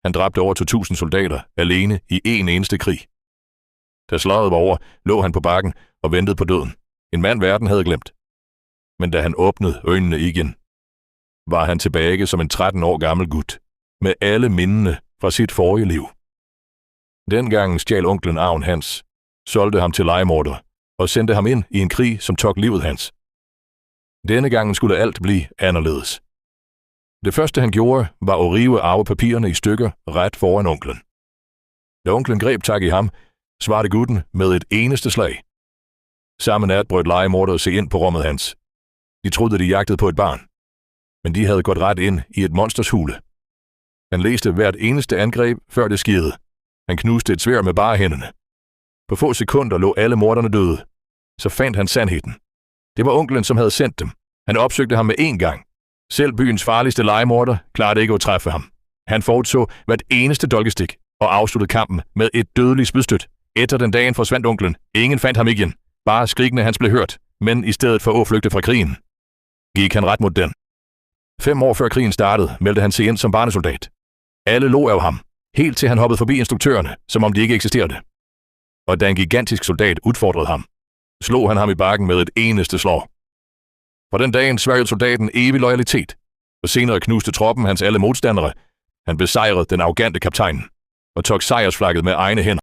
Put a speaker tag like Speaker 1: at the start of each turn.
Speaker 1: Han dræbte over 2.000 soldater alene i en eneste krig. Da slaget var over, lå han på bakken og ventede på døden. En mand verden havde glemt. Men da han åbnede øjnene igen, var han tilbage som en 13 år gammel gut, med alle mindene fra sit forrige liv. Dengang stjal onklen arven hans, solgte ham til legemorder og sendte ham ind i en krig, som tog livet hans. Denne gang skulle alt blive anderledes. Det første han gjorde, var at rive arvepapirerne i stykker ret foran onklen. Da onklen greb tak i ham, svarede gutten med et eneste slag. Samme nat brød legemordere sig ind på rummet hans. De troede, de jagtede på et barn, men de havde gået ret ind i et monsters hule. Han læste hvert eneste angreb, før det skete. Han knuste et sværd med bare hænderne. På få sekunder lå alle morderne døde. Så fandt han sandheden. Det var onklen, som havde sendt dem. Han opsøgte ham med én gang. Selv byens farligste legemorder klarede ikke at træffe ham. Han forudså hvert eneste dolkestik og afsluttede kampen med et dødeligt spydstøt. Efter den dagen forsvandt onklen. Ingen fandt ham igen. Bare skrigene hans blev hørt, men i stedet for at flygte fra krigen, gik han ret mod den. 5 år før krigen startede, meldte han sig ind som barnesoldat. Alle lå af ham, helt til han hoppede forbi instruktørerne, som om de ikke eksisterede. Og da en gigantisk soldat udfordrede ham, slog han ham i bakken med et eneste slag. Fra den dagen sværgede soldaten evig loyalitet, og senere knuste troppen hans alle modstandere. Han besejrede den arrogante kaptajn og tog sejrsflagget med egne hænder.